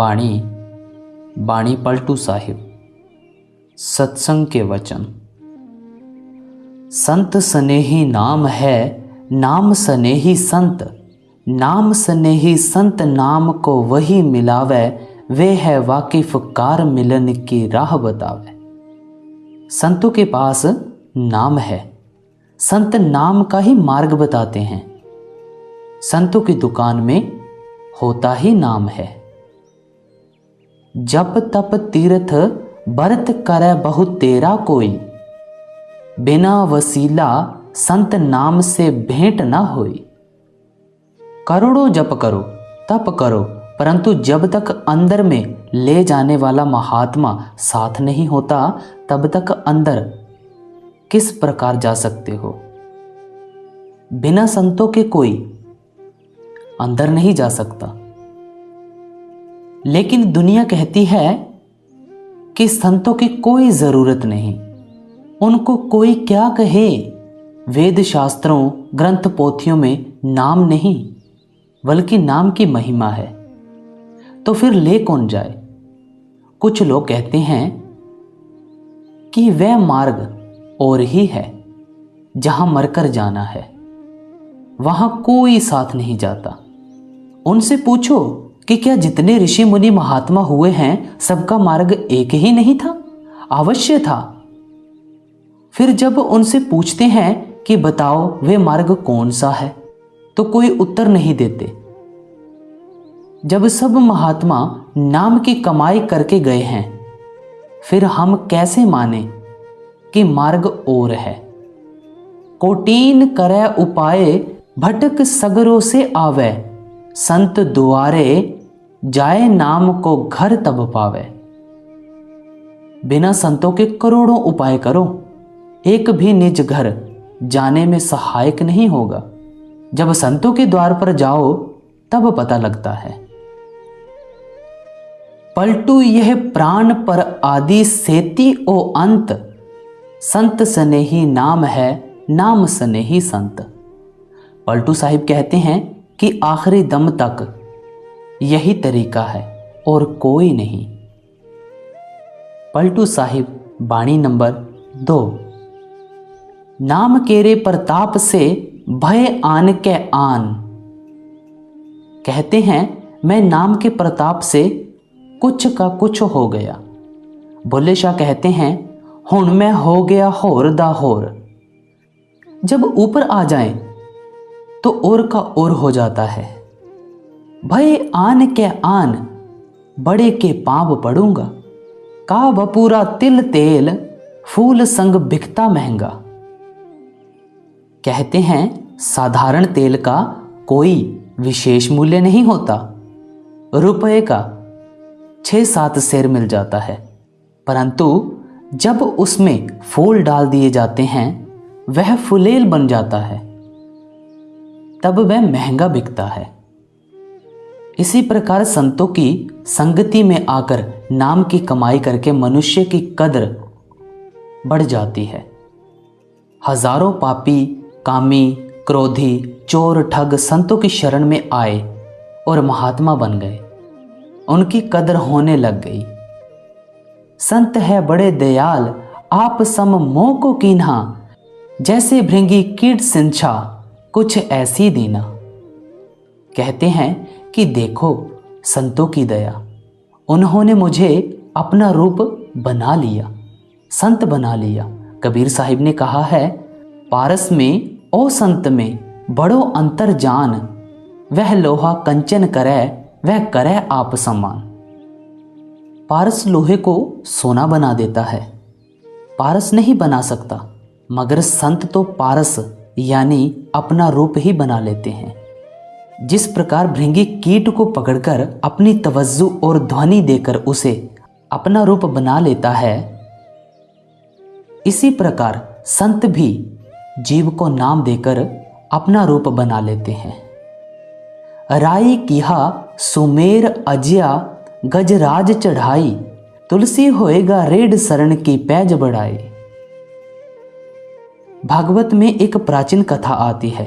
बाणी बाणी पलटू साहिब। सत्संग के वचन। संत स्नेही नाम है, नाम स्नेही संत। नाम स्नेही संत नाम को वही मिलावे, वे है वाकिफ कार मिलन की राह बतावे। संतों के पास नाम है, संत नाम का ही मार्ग बताते हैं। संतों की दुकान में होता ही नाम है। जप तप तीर्थ बरत करे बहु तेरा कोई, बिना वसीला संत नाम से भेंट न होई। करोड़ों जप करो तप करो, परंतु जब तक अंदर में ले जाने वाला महात्मा साथ नहीं होता, तब तक अंदर किस प्रकार जा सकते हो। बिना संतों के कोई अंदर नहीं जा सकता। लेकिन दुनिया कहती है कि संतों की कोई जरूरत नहीं, उनको कोई क्या कहे। वेद शास्त्रों ग्रंथ पोथियों में नाम नहीं, बल्कि नाम की महिमा है। तो फिर ले कौन जाए। कुछ लोग कहते हैं कि वह मार्ग और ही है जहां मरकर जाना है, वहां कोई साथ नहीं जाता। उनसे पूछो कि क्या जितने ऋषि मुनि महात्मा हुए हैं, सबका मार्ग एक ही नहीं था? अवश्य था। फिर जब उनसे पूछते हैं कि बताओ वे मार्ग कौन सा है, तो कोई उत्तर नहीं देते। जब सब महात्मा नाम की कमाई करके गए हैं, फिर हम कैसे माने कि मार्ग और है। कोटीन करे उपाय भटक सगरों से आवे, संत दुआरे जाए नाम को घर तब पावे। बिना संतों के करोड़ों उपाय करो, एक भी निज घर जाने में सहायक नहीं होगा। जब संतों के द्वार पर जाओ तब पता लगता है। पलटू यह प्राण पर आदि सेती ओ अंत, संत स्नेही नाम है, नाम स्नेही संत। पलटू साहिब कहते हैं कि आखिरी दम तक यही तरीका है और कोई नहीं। पलटू साहिब बाणी नंबर 2। नाम केरे प्रताप से भय आन के आन। कहते हैं मैं नाम के प्रताप से कुछ का कुछ हो गया। बुल्ले शाह कहते हैं हुण मैं हो गया होर दा होर। जब ऊपर आ जाए तो और का और हो जाता है। भय आन के आन, बड़े के पांव पड़ूंगा। का बपूरा तिल तेल, फूल संग बिकता महंगा। कहते हैं साधारण तेल का कोई विशेष मूल्य नहीं होता। रुपए का 6-7 सेर मिल जाता है, परंतु जब उसमें फूल डाल दिए जाते हैं, वह फुलेल बन जाता है, तब वह महंगा बिकता है। इसी प्रकार संतों की संगति में आकर नाम की कमाई करके मनुष्य की कद्र बढ़ जाती है। हजारों पापी, कामी, क्रोधी, चोर, ठग संतों की शरण में आए और महात्मा बन गए। उनकी कद्र होने लग गई। संत है बड़े दयाल, आप सम मोह को कीन्हा। जैसे भृंगी कीट सिंचा, कुछ ऐसी दीना। कहते हैं कि देखो संतों की दया, उन्होंने मुझे अपना रूप बना लिया, संत बना लिया। कबीर साहिब ने कहा है, पारस में ओ संत में बड़ो अंतर जान। वह लोहा कंचन करे, वह करे आप समान। पारस लोहे को सोना बना देता है, पारस नहीं बना सकता, मगर संत तो पारस यानी अपना रूप ही बना लेते हैं। जिस प्रकार भृंगी कीट को पकड़कर अपनी तवज्जो और ध्वनि देकर उसे अपना रूप बना लेता है, इसी प्रकार संत भी जीव को नाम देकर अपना रूप बना लेते हैं। राई किहा सुमेर अजिया, गजराज चढ़ाई। तुलसी होएगा रेड शरण की पैज बढ़ाई। भागवत में एक प्राचीन कथा आती है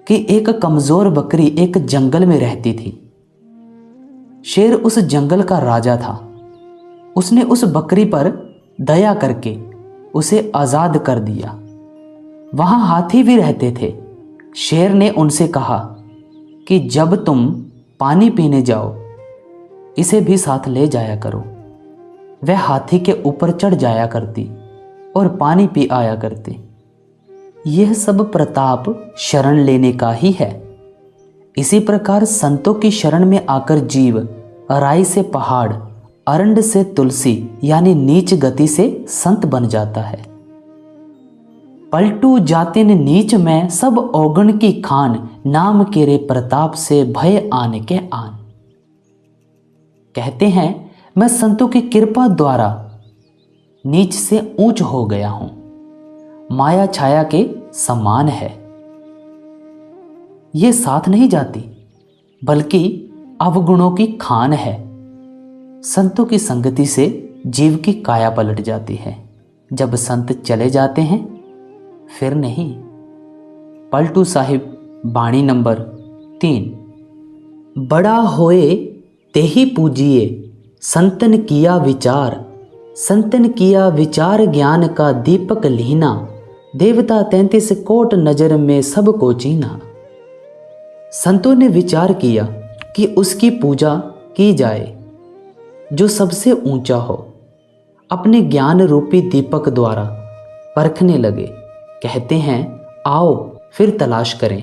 कि एक कमजोर बकरी एक जंगल में रहती थी। शेर उस जंगल का राजा था। उसने उस बकरी पर दया करके उसे आज़ाद कर दिया। वहाँ हाथी भी रहते थे। शेर ने उनसे कहा कि जब तुम पानी पीने जाओ इसे भी साथ ले जाया करो। वह हाथी के ऊपर चढ़ जाया करती और पानी पी आया करती। यह सब प्रताप शरण लेने का ही है। इसी प्रकार संतों की शरण में आकर जीव राई से पहाड़, अरंड से तुलसी यानी नीच गति से संत बन जाता है। पलटू जातिन नीच में सब औगण की खान, नाम केरे प्रताप से भय आन के आन। कहते हैं मैं संतों की कृपा द्वारा नीच से ऊंच हो गया हूं। माया छाया के समान है। ये साथ नहीं जाती बल्कि अवगुणों की खान है। संतों की संगति से जीव की काया पलट जाती है। जब संत चले जाते हैं फिर नहीं। पलटू साहिब बाणी नंबर 3। बड़ा होए तेहि पूजिए, संतन किया विचार। संतन किया विचार ज्ञान का दीपक लीना। देवता 33 कोट नजर में सबको चीना। संतों ने विचार किया कि उसकी पूजा की जाए जो सबसे ऊंचा हो। अपने ज्ञान रूपी दीपक द्वारा परखने लगे। कहते हैं आओ फिर तलाश करें।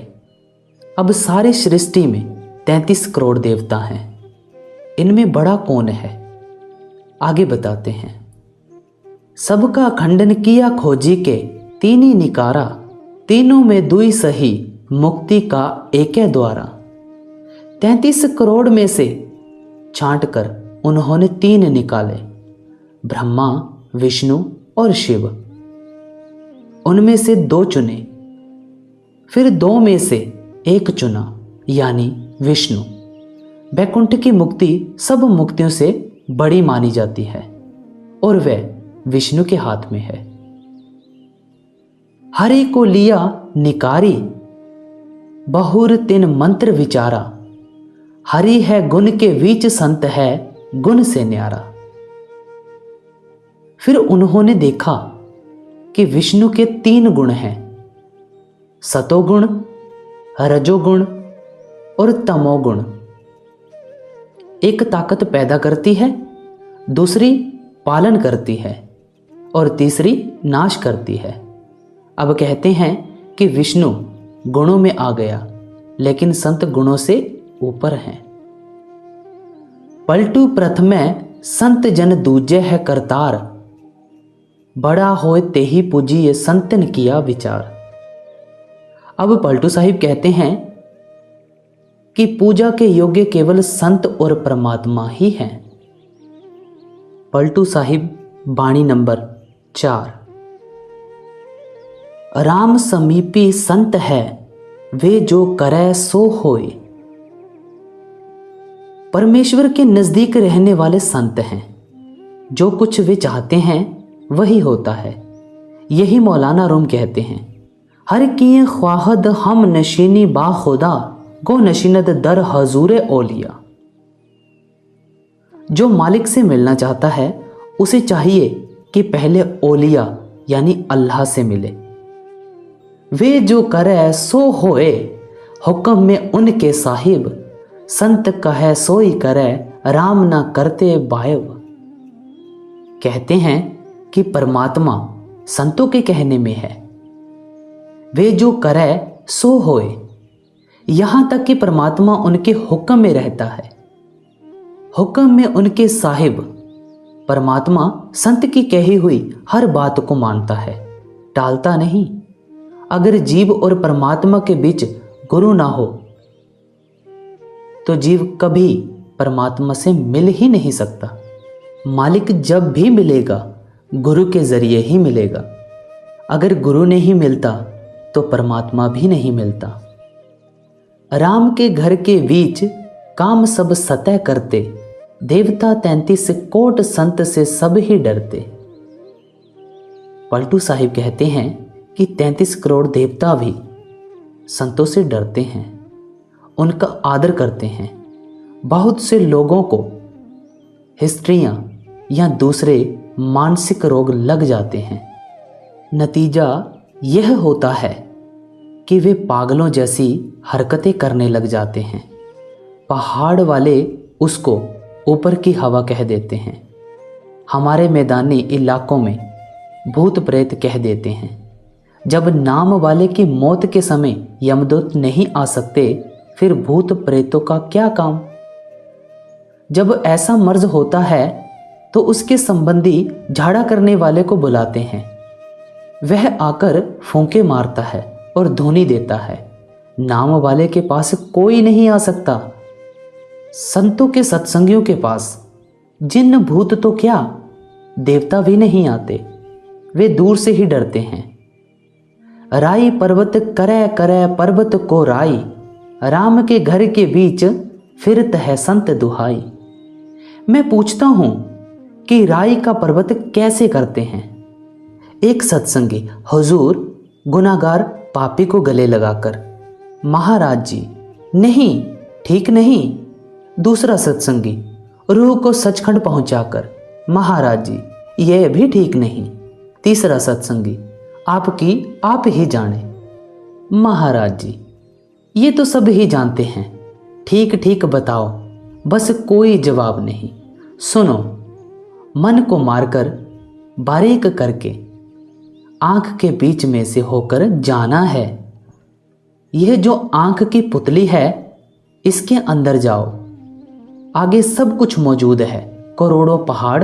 अब सारी सृष्टि में 33 करोड़ देवता हैं। इनमें बड़ा कौन है? आगे बताते हैं। सबका खंडन किया खोजी के, तीन ही निकारा। तीनों में दुई सही, मुक्ति का एक द्वारा। 33 करोड़ में से छांट कर उन्होंने 3 निकाले, ब्रह्मा, विष्णु और शिव। उनमें से 2 चुने, फिर 2 में से 1 चुना यानी विष्णु। वैकुंठ की मुक्ति सब मुक्तियों से बड़ी मानी जाती है और वह विष्णु के हाथ में है। हरि को लिया निकारी, बहुर 3 मंत्र विचारा। हरि है गुण के बीच, संत है गुण से न्यारा। फिर उन्होंने देखा कि विष्णु के 3 गुण हैं, सतोगुण, रजोगुण और तमोगुण। एक ताकत पैदा करती है, दूसरी पालन करती है और तीसरी नाश करती है। अब कहते हैं कि विष्णु गुणों में आ गया, लेकिन संत गुणों से ऊपर हैं। पलटू प्रथमै संत जन दूजे है करतार। बड़ा होए तेहि पूजिए, संतन किया विचार। अब पलटू साहिब कहते हैं कि पूजा के योग्य केवल संत और परमात्मा ही हैं। पलटू साहिब बाणी नंबर 4। राम समीपी संत है, वे जो करे सो होए। परमेश्वर के नजदीक रहने वाले संत हैं। जो कुछ वे चाहते हैं वही होता है। यही मौलाना रूम कहते हैं। हर किए ख्वाहद हम नशीनी बा खुदा, गो नशीनत दर हजूर ओलिया। जो मालिक से मिलना चाहता है उसे चाहिए कि पहले ओलिया यानी अल्लाह से मिले। वे जो करे सो होए, हुक्म में उनके साहिब। संत कहे सोई करे, राम ना करते बायब। कहते हैं कि परमात्मा संतों के कहने में है। वे जो करे सो होए, यहां तक कि परमात्मा उनके हुक्म में रहता है। हुक्म में उनके साहिब। परमात्मा संत की कही हुई हर बात को मानता है, टालता नहीं। अगर जीव और परमात्मा के बीच गुरु ना हो तो जीव कभी परमात्मा से मिल ही नहीं सकता। मालिक जब भी मिलेगा गुरु के जरिए ही मिलेगा। अगर गुरु नहीं मिलता तो परमात्मा भी नहीं मिलता। राम के घर के बीच काम सब सतह करते, देवता 33 कोट संत से सब ही डरते। पलटू साहिब कहते हैं कि 33 करोड़ देवता भी संतों से डरते हैं, उनका आदर करते हैं, बहुत से लोगों को हिस्ट्रियाँ या दूसरे मानसिक रोग लग जाते हैं। नतीजा यह होता है कि वे पागलों जैसी हरकतें करने लग जाते हैं। पहाड़ वाले उसको ऊपर की हवा कह देते हैं। हमारे मैदानी इलाकों में भूत प्रेत कह देते हैं। जब नाम वाले की मौत के समय यमदूत नहीं आ सकते, फिर भूत प्रेतों का क्या काम। जब ऐसा मर्ज होता है तो उसके संबंधी झाड़ा करने वाले को बुलाते हैं। वह आकर फूंके मारता है और धुनी देता है। नाम वाले के पास कोई नहीं आ सकता। संतों के सत्संगियों के पास जिन्न भूत तो क्या, देवता भी नहीं आते। वे दूर से ही डरते हैं। राई पर्वत करे करे पर्वत को राई, राम के घर के बीच फिरत है संत दुहाई। मैं पूछता हूं कि राई का पर्वत कैसे करते हैं। एक सत्संगी हुजूर गुनाहगार पापी को गले लगाकर, महाराज जी नहीं, ठीक नहीं। दूसरा सत्संगी रूह को सचखंड पहुंचाकर, महाराज जी यह भी ठीक नहीं। तीसरा सत्संगी आपकी आप ही जाने, महाराज जी ये तो सब ही जानते हैं, ठीक ठीक बताओ, बस कोई जवाब नहीं। सुनो, मन को मारकर बारीक करके आंख के बीच में से होकर जाना है। यह जो आंख की पुतली है, इसके अंदर जाओ, आगे सब कुछ मौजूद है। करोड़ों पहाड़,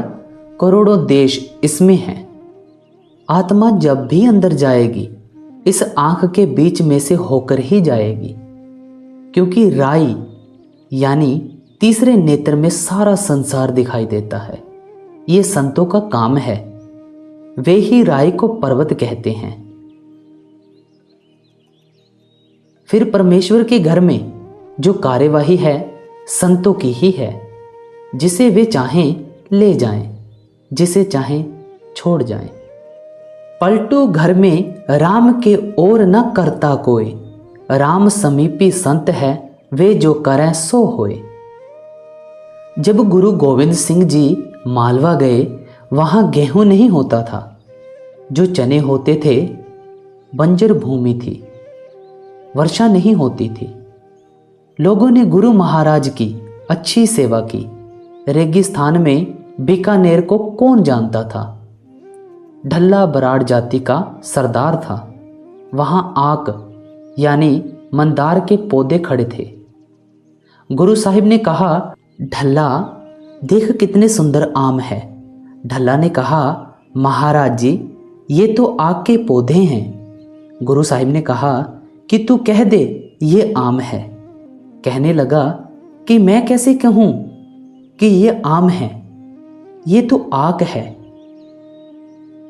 करोड़ों देश इसमें हैं। आत्मा जब भी अंदर जाएगी, इस आंख के बीच में से होकर ही जाएगी, क्योंकि राई यानी तीसरे नेत्र में सारा संसार दिखाई देता है। ये संतों का काम है। वे ही राई को पर्वत कहते हैं। फिर परमेश्वर के घर में जो कार्यवाही है, संतों की ही है। जिसे वे चाहें ले जाएं, जिसे चाहें छोड़ जाएं। पलटू घर में राम के ओर न करता कोई, राम समीपी संत है, वे जो करें सो होए। जब गुरु गोविंद सिंह जी मालवा गए, वहां गेहूं नहीं होता था। जो चने होते थे, बंजर भूमि थी, वर्षा नहीं होती थी। लोगों ने गुरु महाराज की अच्छी सेवा की। रेगिस्तान में बीकानेर को कौन जानता था। ढल्ला बराड़ जाति का सरदार था। वहां आक यानी मंदार के पौधे खड़े थे। गुरु साहिब ने कहा, ढल्ला देख कितने सुंदर आम है। ढल्ला ने कहा, महाराज जी ये तो आक के पौधे हैं। गुरु साहिब ने कहा कि तू कह दे ये आम है। कहने लगा कि मैं कैसे कहूं कि ये आम है, ये तो आक है।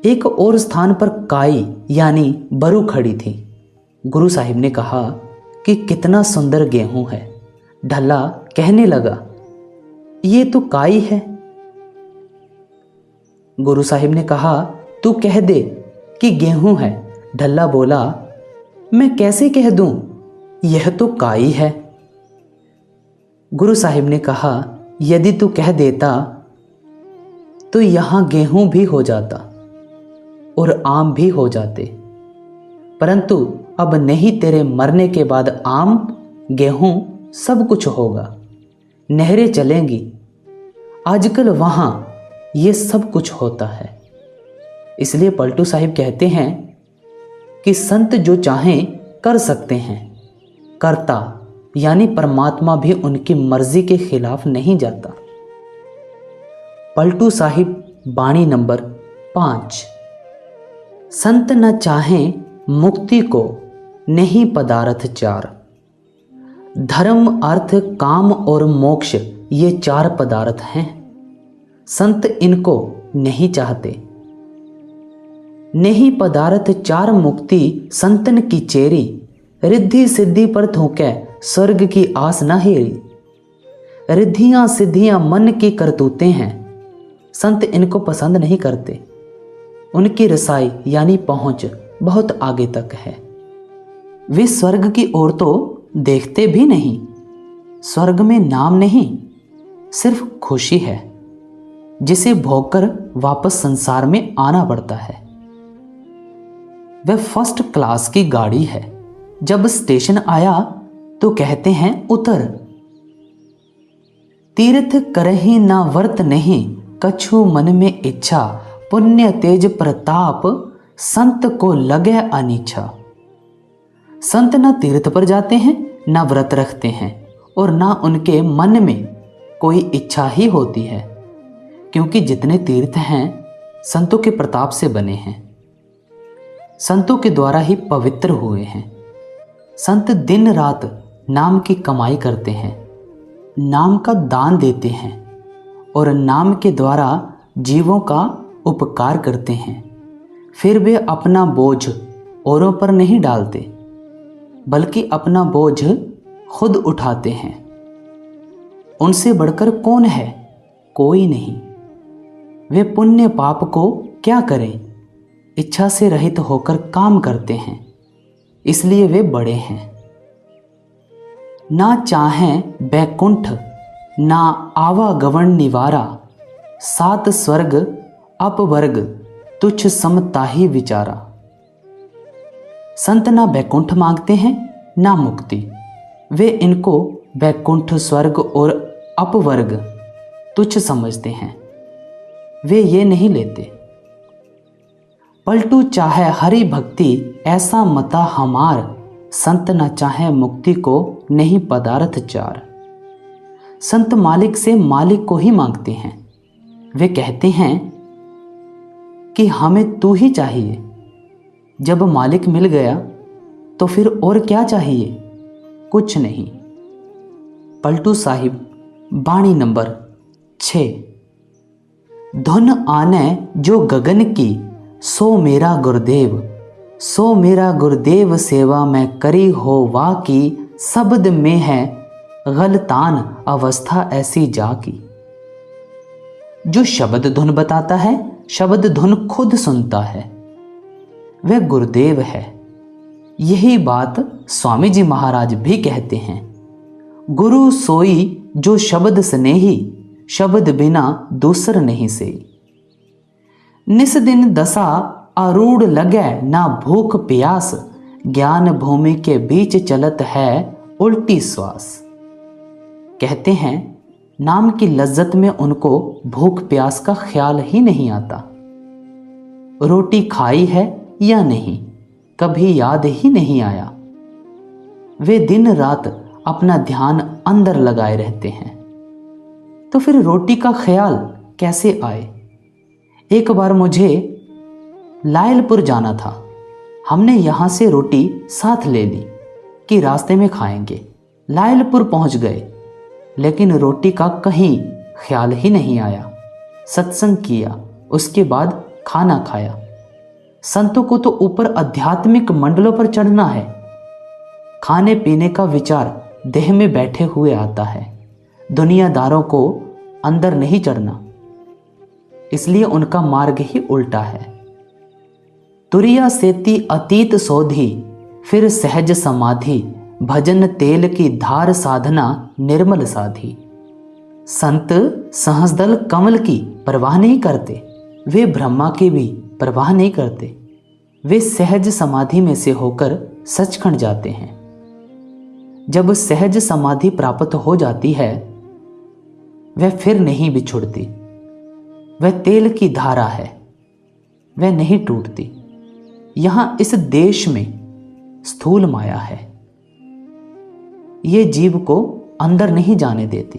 एक और स्थान पर काई यानी बरू खड़ी थी। गुरु साहिब ने कहा कि कितना सुंदर गेहूं है। ढल्ला कहने लगा, ये तो काई है। गुरु साहिब ने कहा, तू कह दे कि गेहूं है। ढल्ला बोला, मैं कैसे कह दूं, यह तो काई है। गुरु साहिब ने कहा, यदि तू कह देता तो यहां गेहूं भी हो जाता और आम भी हो जाते, परंतु अब नहीं। तेरे मरने के बाद आम, गेहूं सब कुछ होगा। नहरें चलेंगी। आजकल वहां ये सब कुछ होता है। इसलिए पलटू साहिब कहते हैं कि संत जो चाहें कर सकते हैं। कर्ता यानी परमात्मा भी उनकी मर्जी के खिलाफ नहीं जाता। पलटू साहिब बाणी नंबर 5। संत न चाहें मुक्ति को, नहीं पदार्थ चार। धर्म, अर्थ, काम और मोक्ष ये 4 पदार्थ हैं। संत इनको नहीं चाहते। नहीं पदार्थ 4 मुक्ति संतन की चेरी। रिद्धि सिद्धि पर थूके स्वर्ग की आस न हेरी। रिद्धियां सिद्धियां मन की करतूतें हैं। संत इनको पसंद नहीं करते। उनकी रसाई यानी पहुंच बहुत आगे तक है। वे स्वर्ग की ओर तो देखते भी नहीं। स्वर्ग में नाम नहीं, सिर्फ खुशी है जिसे भोगकर वापस संसार में आना पड़ता है। वह फर्स्ट क्लास की गाड़ी है, जब स्टेशन आया तो कहते हैं उतर। तीर्थ करहि ना वर्त नहीं, कछु मन में इच्छा, पुण्य तेज प्रताप, संत को लगे अनिच्छा। संत ना तीर्थ पर जाते हैं, ना व्रत रखते हैं, और ना उनके मन में कोई इच्छा ही होती है, क्योंकि जितने तीर्थ हैं संतों के प्रताप से बने हैं, संतों के द्वारा ही पवित्र हुए हैं। संत दिन रात नाम की कमाई करते हैं, नाम का दान देते हैं और नाम के द्वारा जीवों का उपकार करते हैं। फिर वे अपना बोझ औरों पर नहीं डालते, बल्कि अपना बोझ खुद उठाते हैं। उनसे बढ़कर कौन है? कोई नहीं। वे पुण्य पाप को क्या करें, इच्छा से रहित होकर काम करते हैं, इसलिए वे बड़े हैं। ना चाहें बैकुंठ, ना आवागमन निवारा, सात स्वर्ग अपवर्ग, तुच्छ समता ही विचारा। संत ना बैकुंठ मांगते हैं ना मुक्ति, वे इनको बैकुंठ, स्वर्ग और अपवर्ग तुच्छ समझते हैं, वे ये नहीं लेते। पलटू चाहे हरि भक्ति, ऐसा मता हमार, संत न चाहे मुक्ति को नहीं पदार्थ चार। संत मालिक से मालिक को ही मांगते हैं। वे कहते हैं कि हमें तू ही चाहिए। जब मालिक मिल गया तो फिर और क्या चाहिए? कुछ नहीं। पलटू साहिब बाणी नंबर 6। धुन आने जो गगन की, सो मेरा गुरुदेव, सो मेरा गुरुदेव सेवा में करी हो वा की, शब्द में है गलतान अवस्था ऐसी जा की। जो शब्द धुन बताता है, शब्द धुन खुद सुनता है, वह गुरुदेव है। यही बात स्वामी जी महाराज भी कहते हैं। गुरु सोई जो शब्द स्नेही, शब्द बिना दूसर नहीं से। निस दिन दशा आरूढ़ लगे, ना भूख प्यास, ज्ञान भूमि के बीच चलत है उल्टी श्वास। कहते हैं नाम की लज्जत में उनको भूख प्यास का ख्याल ही नहीं आता। रोटी खाई है या नहीं, कभी याद ही नहीं आया। वे दिन रात अपना ध्यान अंदर लगाए रहते हैं, तो फिर रोटी का ख्याल कैसे आए? एक बार मुझे लायलपुर जाना था। हमने यहाँ से रोटी साथ ले ली कि रास्ते में खाएंगे। लायलपुर पहुँच गए, लेकिन रोटी का कहीं ख्याल ही नहीं आया। सत्संग किया, उसके बाद खाना खाया। संतों को तो ऊपर आध्यात्मिक मंडलों पर चढ़ना है। खाने पीने का विचार देह में बैठे हुए आता है, दुनियादारों को अंदर नहीं चढ़ना, इसलिए उनका मार्ग ही उल्टा है। तुरिया सेती अतीत सोधी, फिर सहज समाधि, भजन तेल की धार साधना निर्मल साधी। संत सहस्दल कमल की परवाह नहीं करते, वे ब्रह्मा की भी परवाह नहीं करते। वे सहज समाधि में से होकर सचखंड जाते हैं। जब सहज समाधि प्राप्त हो जाती है, वह फिर नहीं बिछुड़ती। वह तेल की धारा है, वह नहीं टूटती। यहाँ इस देश में स्थूल माया है, ये जीव को अंदर नहीं जाने देती।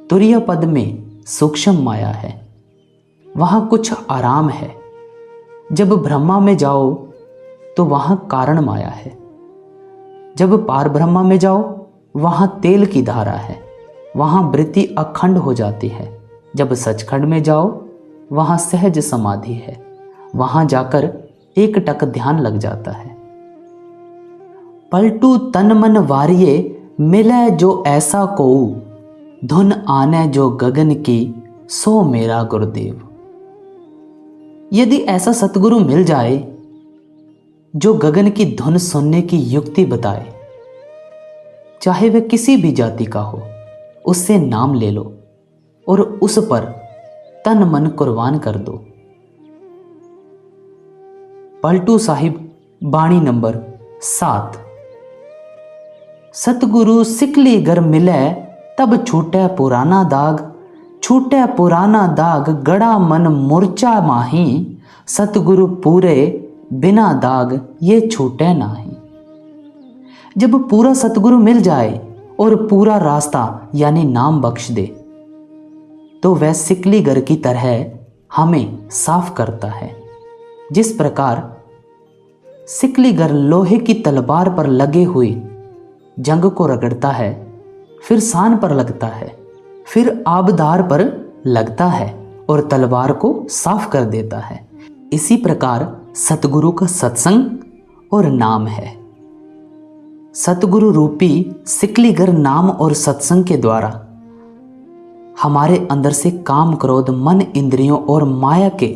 तुरीय पद में सूक्ष्म माया है, वहाँ कुछ आराम है। जब ब्रह्मा में जाओ तो वहाँ कारण माया है, जब पार ब्रह्मा में जाओ वहाँ तेल की धारा है, वहाँ वृत्ति अखंड हो जाती है। जब सचखंड में जाओ वहाँ सहज समाधि है, वहाँ जाकर एक टक ध्यान लग जाता है। पलटू तन मन वारिये, मिले जो ऐसा कोऊ, धुन आने जो गगन की, सो मेरा गुरुदेव। यदि ऐसा सतगुरु मिल जाए जो गगन की धुन सुनने की युक्ति बताए, चाहे वह किसी भी जाति का हो, उससे नाम ले लो और उस पर तन मन कुर्बान कर दो। पलटू साहिब बाणी नंबर 7। सतगुरु सिकली गर मिले तब छूटे पुराना दाग, छूटे पुराना दाग गड़ा मन मूर्छा माही, सतगुरु पूरे बिना दाग ये छूटे नाही। जब पूरा सतगुरु मिल जाए और पूरा रास्ता यानी नाम बख्श दे तो वह सिकली गर की तरह हमें साफ करता है। जिस प्रकार सिकली गर लोहे की तलवार पर लगे हुए जंग को रगड़ता है, फिर सान पर लगता है, फिर आबदार पर लगता है और तलवार को साफ कर देता है, इसी प्रकार सतगुरु का सत्संग और नाम है। सतगुरु रूपी सिकली गर नाम और सत्संग के द्वारा हमारे अंदर से काम, क्रोध, मन, इंद्रियों और माया के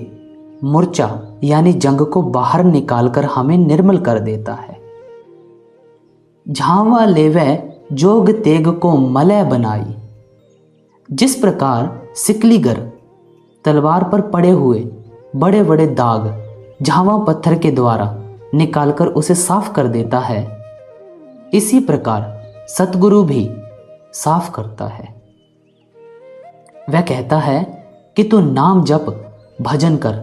मूर्छा यानी जंग को बाहर निकालकर हमें निर्मल कर देता है। झावा लेवे जोग तेग को मलय बनाई। जिस प्रकार सिकलीगर तलवार पर पड़े हुए बड़े बड़े दाग झावा पत्थर के द्वारा निकालकर उसे साफ कर देता है, इसी प्रकार सतगुरु भी साफ करता है। वह कहता है कि तू नाम जप, भजन कर,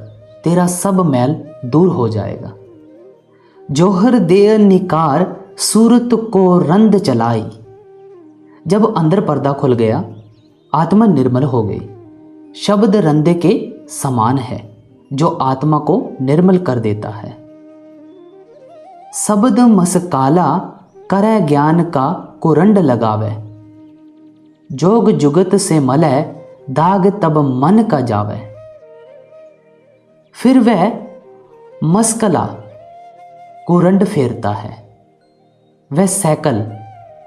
तेरा सब मैल दूर हो जाएगा। जोहर दे निकार सूरत को रंद चलाई। जब अंदर पर्दा खुल गया, आत्मा निर्मल हो गई। शब्द रंदे के समान है जो आत्मा को निर्मल कर देता है। शब्द मसकाला करे ज्ञान का कुरंड लगावे, जोग जुगत से मलय दाग तब मन का जावे। फिर वह मस्कला कुरंड फेरता है, वह सैकल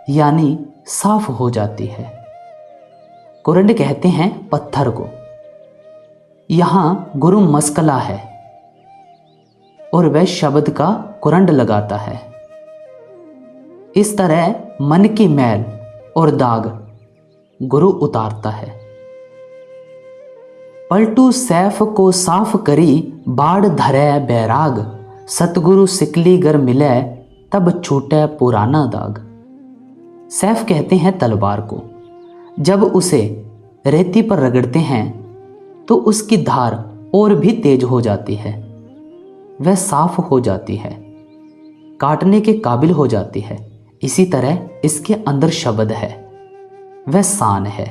यानी साफ हो जाती है। कुरंड कहते हैं पत्थर को। यहां गुरु मस्कला है और वह शब्द का कुरंड लगाता है। इस तरह मन की मैल और दाग गुरु उतारता है। पलटू सैफ को साफ करी बाढ़ धरे बैराग, सतगुरु सिकली गर मिले तब छूटे पुराना दाग। सैफ कहते हैं तलवार को। जब उसे रेती पर रगड़ते हैं तो उसकी धार और भी तेज हो जाती है, वह साफ हो जाती है, काटने के काबिल हो जाती है। इसी तरह इसके अंदर शब्द है, वह सान है।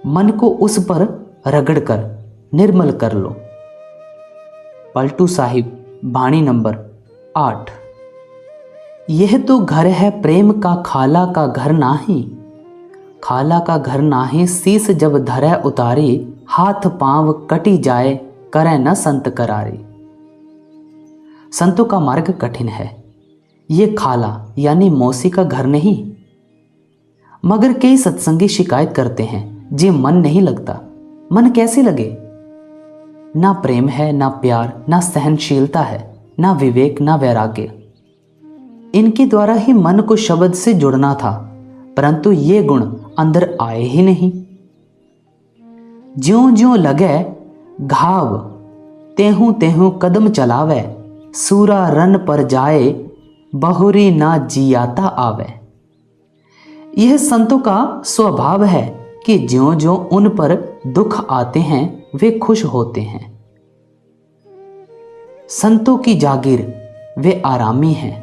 मन को उस पर रगड़कर निर्मल कर लो। पलटू साहिब बाणी नंबर 8। यह तो घर है प्रेम का, खाला का घर नाही, खाला का घर नाही, शीस जब धरे उतारी, हाथ पांव कटी जाए करे न संत करारी। संतों का मार्ग कठिन है। ये खाला यानी मौसी का घर नहीं। मगर कई सत्संगी शिकायत करते हैं जी मन नहीं लगता। मन कैसे लगे? ना प्रेम है, ना प्यार, ना सहनशीलता है, ना विवेक, ना वैराग्य। इनके द्वारा ही मन को शब्द से जुड़ना था, परंतु ये गुण अंदर आए ही नहीं। ज्यों ज्यों लगे घाव, तेहूं तेहूं कदम चलावे, सूरा रन पर जाए, बहुरी ना जियाता आवे। यह संतों का स्वभाव है कि ज्यों ज्यों उन पर दुख आते हैं वे खुश होते हैं। संतों की जागीर वे आरामी हैं।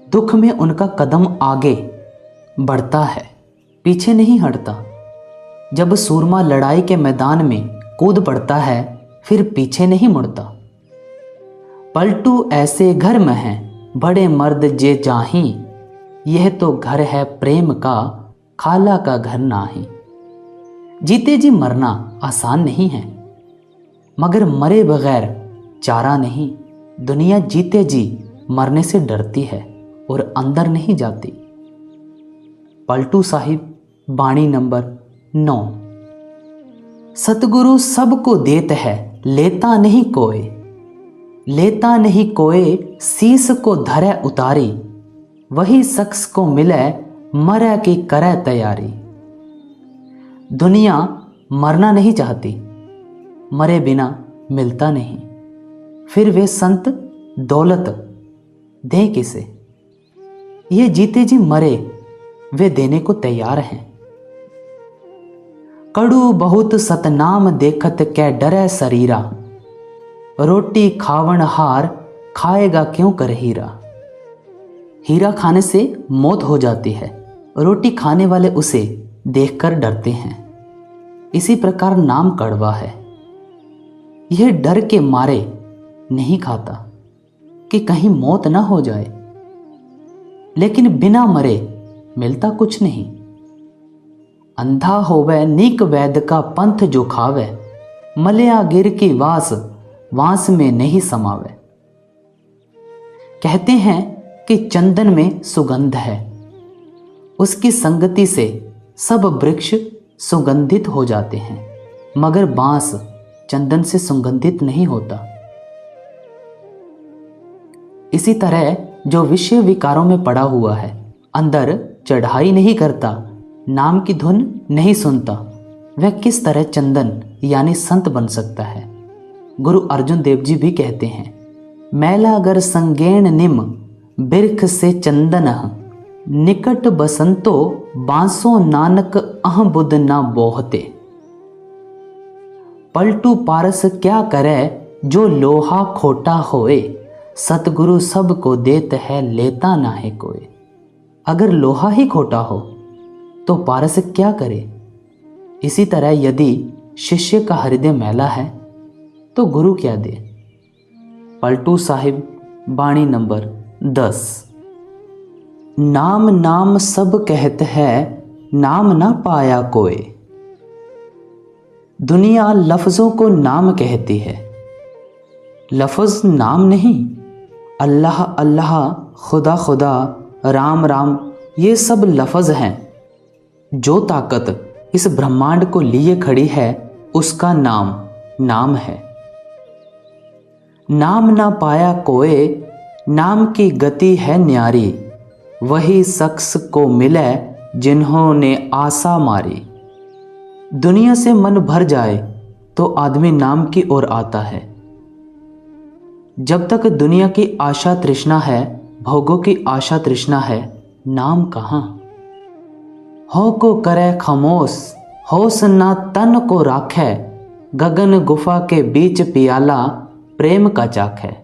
दुख में उनका कदम आगे बढ़ता है, पीछे नहीं हटता। जब सूरमा लड़ाई के मैदान में कूद पड़ता है फिर पीछे नहीं मुड़ता। पलटू ऐसे घर में हैं बड़े मर्द जे जाही, यह तो घर है प्रेम का, खाला का घर नाही। जीते जी मरना आसान नहीं है, मगर मरे बगैर चारा नहीं। दुनिया जीते जी मरने से डरती है और अंदर नहीं जाती। पलटू साहिब बाणी नंबर 9। सतगुरु सबको देत है, लेता नहीं कोई, लेता नहीं कोई, शीस को धरे उतारी, वही शख्स को मिले मरे की करे तैयारी। दुनिया मरना नहीं चाहती, मरे बिना मिलता नहीं। फिर वे संत दौलत दे किसे? ये जीते जी मरे वे देने को तैयार हैं। कड़ू बहुत सतनाम देखत कै डरे शरीरा, रोटी खावन हार खाएगा क्यों कर हीरा। हीरा खाने से मौत हो जाती है, रोटी खाने वाले उसे देखकर डरते हैं। इसी प्रकार नाम कड़वा है। यह डर के मारे नहीं खाता कि कहीं मौत ना हो जाए, लेकिन बिना मरे मिलता कुछ नहीं। अंधा होवे नीक वैद का पंथ जो खावे, मलिया गिर की वास वास में नहीं समावे। कहते हैं कि चंदन में सुगंध है, उसकी संगति से सब वृक्ष सुगंधित हो जाते हैं, मगर बांस चंदन से सुगंधित नहीं होता। इसी तरह जो विषय विकारों में पड़ा हुआ है, अंदर चढ़ाई नहीं करता, नाम की धुन नहीं सुनता, वह किस तरह चंदन यानी संत बन सकता है। गुरु अर्जुन देव जी भी कहते हैं, मैला अगर संगेण निम बिरख से चंदन, निकट बसंतो बांसो नानक अह बुध ना बोहते। पलटू पारस क्या करे जो लोहा खोटा होए, सतगुरु सबको देत है लेता ना है कोई। अगर लोहा ही खोटा हो तो पारस क्या करे। इसी तरह यदि शिष्य का हृदय मैला है तो गुरु क्या दे। पलटू साहिब बाणी नंबर 10। नाम नाम सब कहत है, नाम ना पाया कोई। दुनिया लफ्जों को नाम कहती है, लफ्ज नाम नहीं। अल्लाह अल्लाह, खुदा खुदा, राम राम, ये सब लफ्ज हैं। जो ताकत इस ब्रह्मांड को लिए खड़ी है उसका नाम नाम है। नाम ना पाया कोई, नाम की गति है न्यारी। वही शख्स को मिले जिन्होंने आशा मारी। दुनिया से मन भर जाए तो आदमी नाम की ओर आता है। जब तक दुनिया की आशा तृष्णा है, भोगों की आशा तृष्णा है, नाम कहाँ। हो को करे खामोश, होश ना तन को राखे। गगन गुफा के बीच पियाला प्रेम का चाक है।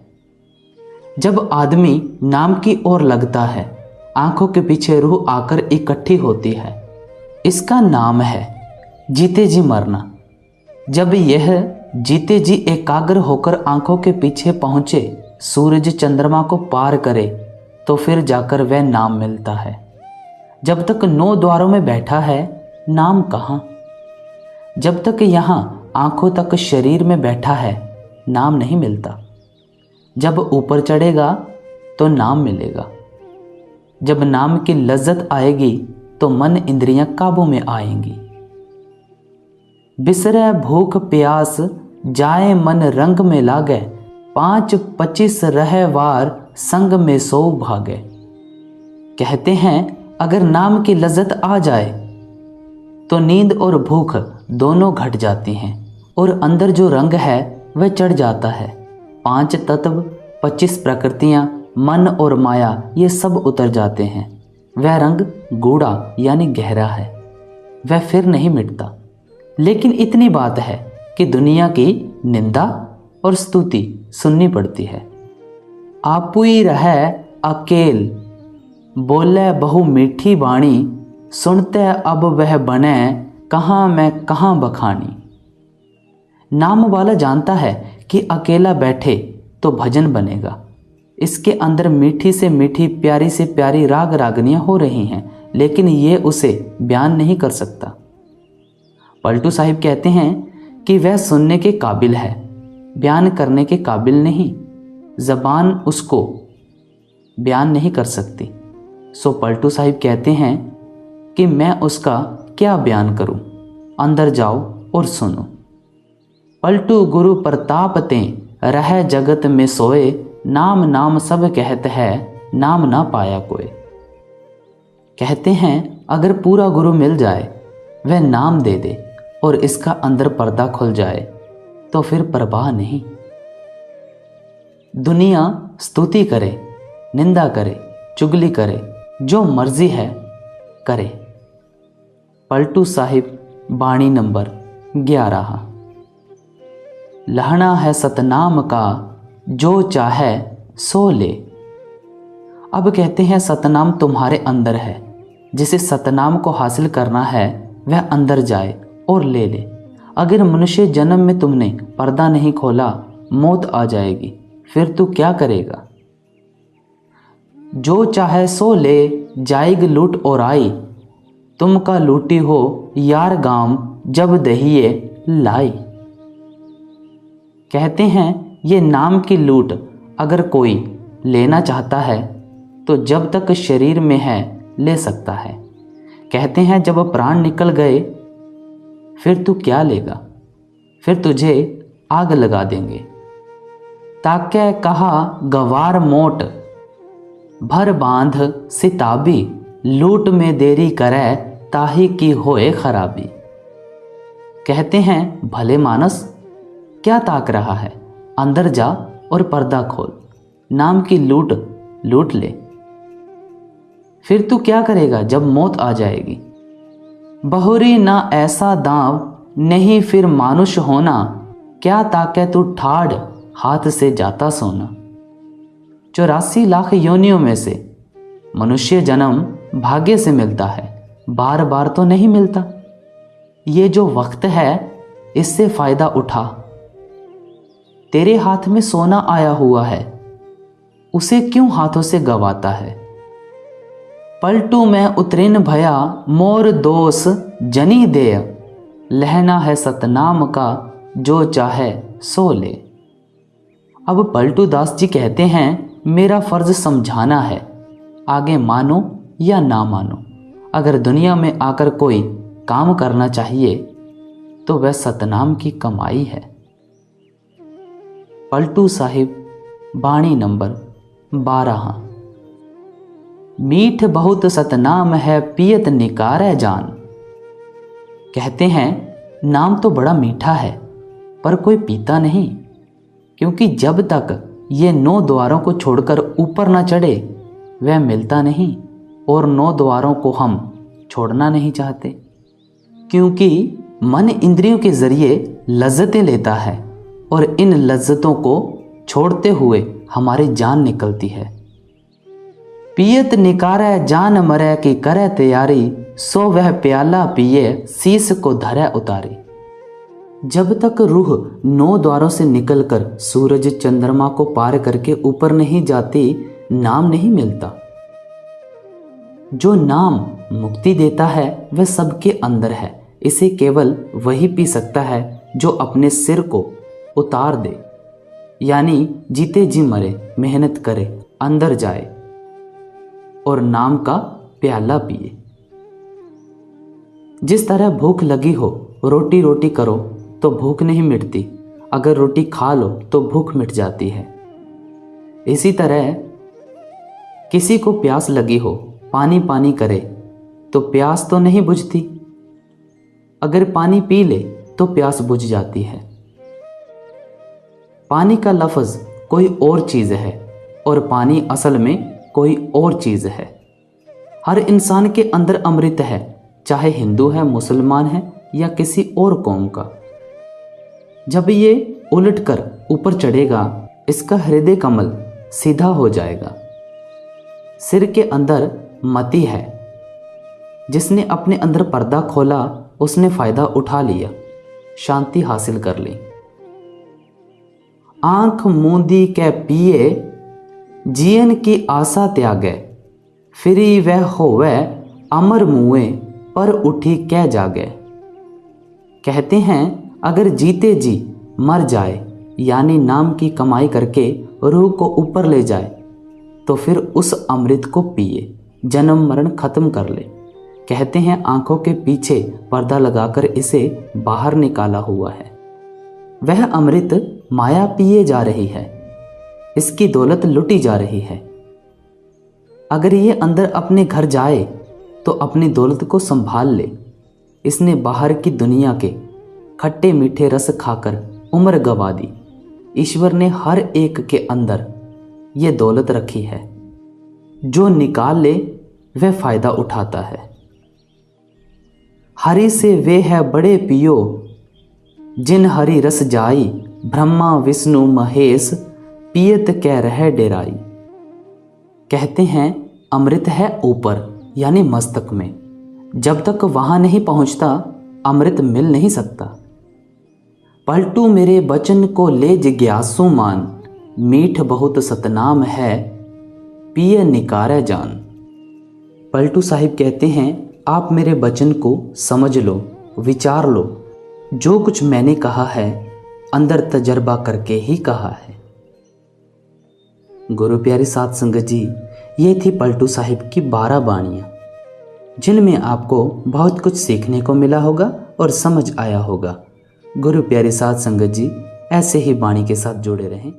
जब आदमी नाम की ओर लगता है, आंखों के पीछे रूह आकर इकट्ठी होती है। इसका नाम है जीते जी मरना। जब यह जीते जी एकाग्र होकर आंखों के पीछे पहुंचे, सूरज चंद्रमा को पार करे, तो फिर जाकर वह नाम मिलता है। जब तक 9 द्वारों में बैठा है, नाम कहाँ। जब तक यहाँ आंखों तक शरीर में बैठा है, नाम नहीं मिलता। जब ऊपर चढ़ेगा तो नाम मिलेगा। जब नाम की लज्जत आएगी तो मन इंद्रियां काबू में आएंगी। बिसरे भूख प्यास जाए मन रंग में लागे। 5-25 रहे वार संग में सो भागे। कहते हैं अगर नाम की लज्जत आ जाए तो नींद और भूख दोनों घट जाती हैं और अंदर जो रंग है वह चढ़ जाता है। 5 तत्व, 25 प्रकृतियां, मन और माया, ये सब उतर जाते हैं। वह रंग गूढ़ा यानी गहरा है, वह फिर नहीं मिटता। लेकिन इतनी बात है कि दुनिया की निंदा और स्तुति सुननी पड़ती है। आपुई रहे अकेल, बोले बहु मीठी बाणी। सुनते अब वह बने, कहाँ मैं कहाँ बखानी। नाम वाला जानता है कि अकेला बैठे तो भजन बनेगा। इसके अंदर मीठी से मीठी, प्यारी से प्यारी राग रागनियाँ हो रही हैं, लेकिन ये उसे बयान नहीं कर सकता। पलटू साहिब कहते हैं कि वह सुनने के काबिल है, बयान करने के काबिल नहीं। ज़बान उसको बयान नहीं कर सकती। सो पलटू साहिब कहते हैं कि मैं उसका क्या बयान करूं। अंदर जाओ और सुनो। पलटू गुरु प्रताप ते रह जगत में सोए। नाम नाम सब कहत है, नाम ना पाया कोई। कहते हैं अगर पूरा गुरु मिल जाए, वह नाम दे दे और इसका अंदर पर्दा खुल जाए तो फिर परवाह नहीं। दुनिया स्तुति करे, निंदा करे, चुगली करे, जो मर्जी है करे। पलटू साहिब बाणी नंबर 11। लहना है सतनाम का, जो चाहे सो ले। अब कहते हैं सतनाम तुम्हारे अंदर है, जिसे सतनाम को हासिल करना है वह अंदर जाए और ले ले। अगर मनुष्य जन्म में तुमने पर्दा नहीं खोला, मौत आ जाएगी, फिर तू क्या करेगा? जो चाहे सो ले, जाएगी लूट और आई। तुम का लूटी हो यार गाम, जब दहिए लाई। कहते हैं ये नाम की लूट अगर कोई लेना चाहता है तो जब तक शरीर में है ले सकता है। कहते हैं जब प्राण निकल गए फिर तू क्या लेगा? फिर तुझे आग लगा देंगे। ताके कहा गवार मोट, भर बांध सिताबी। लूट में देरी करे, ताही की होए खराबी। कहते हैं भले मानस, क्या ताक रहा है? अंदर जा और पर्दा खोल, नाम की लूट लूट ले। फिर तू क्या करेगा जब मौत आ जाएगी? बहुरी ना ऐसा दांव, नहीं फिर मानुष होना। क्या ताके तू ठाड़, हाथ से जाता सोना। 84 लाख योनियों में से मनुष्य जन्म भाग्य से मिलता है, बार बार तो नहीं मिलता। ये जो वक्त है इससे फायदा उठा। तेरे हाथ में सोना आया हुआ है, उसे क्यों हाथों से गवाता है? पलटू में उतरिन भया, मोर दोष जनी दे। लहना है सतनाम का, जो चाहे सो ले। अब पलटू दास जी कहते हैं मेरा फर्ज समझाना है, आगे मानो या ना मानो। अगर दुनिया में आकर कोई काम करना चाहिए तो वह सतनाम की कमाई है। पलटू साहिब बाणी नंबर 12। मीठ बहुत सतनाम है, पियत निकारे जान। कहते हैं नाम तो बड़ा मीठा है पर कोई पीता नहीं, क्योंकि जब तक ये 9 द्वारों को छोड़कर ऊपर ना चढ़े वह मिलता नहीं, और 9 द्वारों को हम छोड़ना नहीं चाहते, क्योंकि मन इंद्रियों के जरिए लज्जतें लेता है और इन लज्जतों को छोड़ते हुए हमारी जान निकलती है। पियत निकारे जान मरे की करे तैयारी, सो वह प्याला पिए शीस को धरे उतारी। जब तक रूह 9 द्वारों से निकलकर सूरज चंद्रमा को पार करके ऊपर नहीं जाती, नाम नहीं मिलता। जो नाम मुक्ति देता है वह सबके अंदर है। इसे केवल वही पी सकता है जो अपने सिर को उतार दे, यानी जीते जी मरे, मेहनत करे, अंदर जाए और नाम का प्याला पिए। जिस तरह भूख लगी हो, रोटी रोटी करो तो भूख नहीं मिटती, अगर रोटी खा लो तो भूख मिट जाती है। इसी तरह किसी को प्यास लगी हो, पानी पानी करे तो प्यास तो नहीं बुझती, अगर पानी पी ले तो प्यास बुझ जाती है। पानी का लफ्ज़ कोई और चीज़ है और पानी असल में कोई और चीज़ है। हर इंसान के अंदर अमृत है, चाहे हिंदू है, मुसलमान है या किसी और कौम का। जब ये उलटकर ऊपर चढ़ेगा, इसका हृदय कमल सीधा हो जाएगा। सिर के अंदर मति है, जिसने अपने अंदर पर्दा खोला उसने फायदा उठा लिया, शांति हासिल कर ली। आंख मूंदी के पिए, जियन की आशा त्यागे। फिरी वह होवे अमर मुए, पर उठी कै जागे। कहते हैं अगर जीते जी मर जाए, यानी नाम की कमाई करके रूह को ऊपर ले जाए, तो फिर उस अमृत को पिए, जन्म मरण खत्म कर ले। कहते हैं आंखों के पीछे पर्दा लगाकर इसे बाहर निकाला हुआ है। वह अमृत माया पिए जा रही है, इसकी दौलत लुटी जा रही है। अगर ये अंदर अपने घर जाए तो अपनी दौलत को संभाल ले। इसने बाहर की दुनिया के खट्टे मीठे रस खाकर उम्र गंवा दी। ईश्वर ने हर एक के अंदर ये दौलत रखी है, जो निकाल ले वह फायदा उठाता है। हरि से वे है बड़े पियो, जिन हरि रस जाई, ब्रह्मा विष्णु महेश, पियत कह रहे डेराई। कहते हैं अमृत है ऊपर यानी मस्तक में, जब तक वहां नहीं पहुंचता अमृत मिल नहीं सकता। पलटू मेरे बचन को ले जिज्ञासु मान, मीठ बहुत सतनाम है, पिए निकारे जान। पलटू साहिब कहते हैं आप मेरे वचन को समझ लो, विचार लो। जो कुछ मैंने कहा है अंदर तजर्बा करके ही कहा है। गुरु प्यारी साध संगत जी, ये थी पलटू साहिब की 12 बाणियाँ, जिनमें आपको बहुत कुछ सीखने को मिला होगा और समझ आया होगा। गुरु प्यारी साध संगत जी ऐसे ही बाणी के साथ जुड़े रहें।